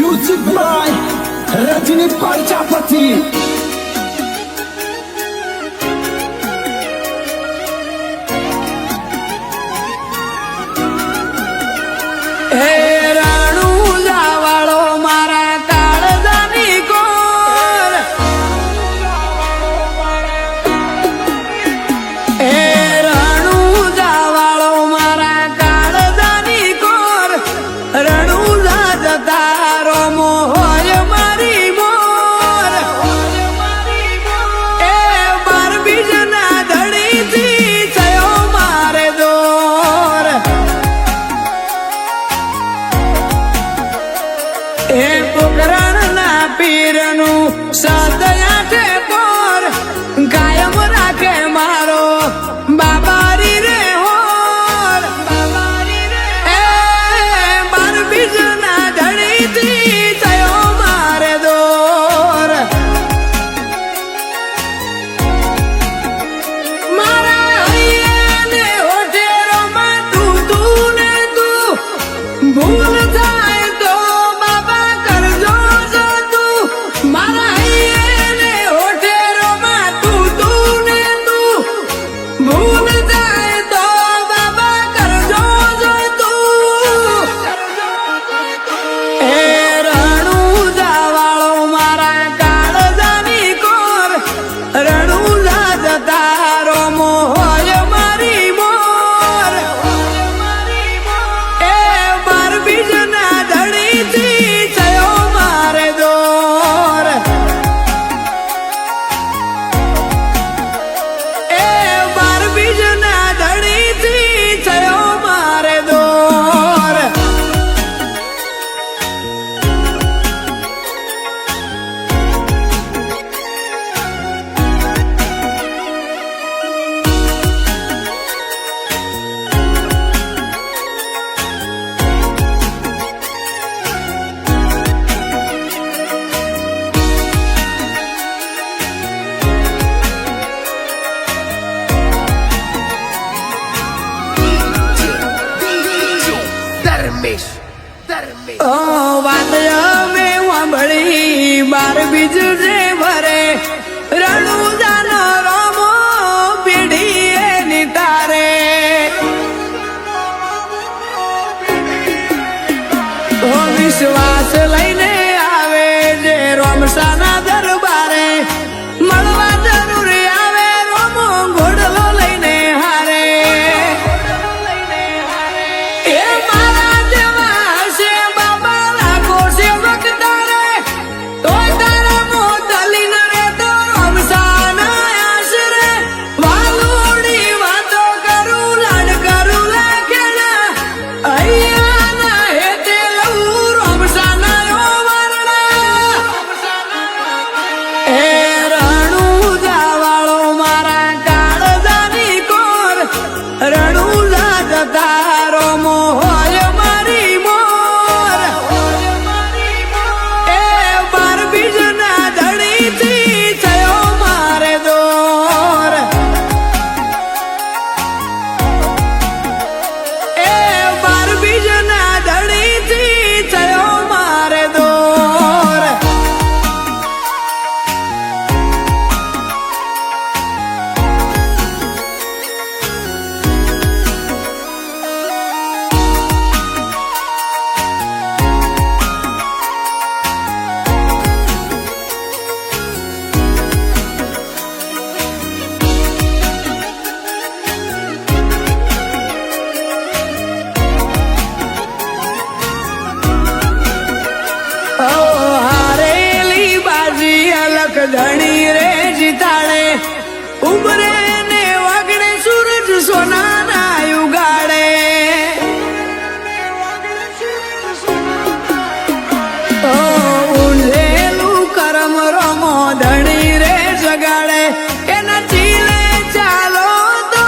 Music by Rajini Prajapati. સદયાતે પોર કાયમ રાખે મારો બાબારી રે હોર એ માર બીજના ધણીથી થયો મારે દોર મારા હૈયાને હોઠેરોમાં તું ને તું ભૂલ થાય તો બાબા કરજો જો તું મારા વાત અમે વાંભળી બાર બીજ જે ભરે રણુજાનો રમો પીઢીએ નિતારે વિશ્વાસ લઈને આવે જે રોમસાના દરબારે મળવા જરૂર આવે રોમો ઘોડલો લઈને હારે એ મારા જેવા હશે બાબા લાખો સેવક તારે તો તારા મોતલીન રે તો રોમસાના આશરે વાલુડી વાતો કરું લાડ કરું લાખેડા અહીંયા હેતે લઉં રોમસાના યો વરણા એ રણુજા વાળો મારા કાળજાની કોર રણુજા જતા મોય મારી મોર એ બાર બીજના ધણીથી થયો મારે દોર એ બાર બીજના ધણીથી થયો મારે દોર હારેલી બાજી અલખ ધણી રે જીતાડે ઉમરે ને વાગડે સૂરજ સોનાના યુગાડે ઊંધેલું કરમ રમો ધણી રે જગાડે એના ચીલે ચાલો તો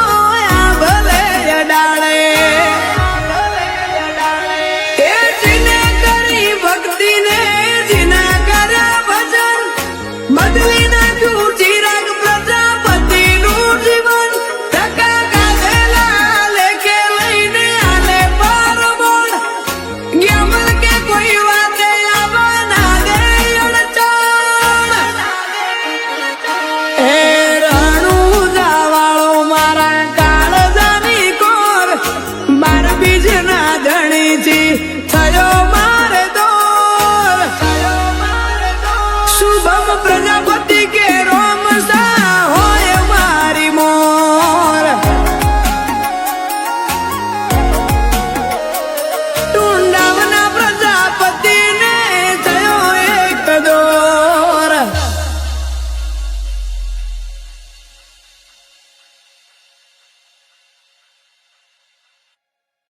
આ ભલે અડાડે એ જીને કરી ભક્તિને જીના કર્યા ભજન બદલી બીજના ધણી છી થયો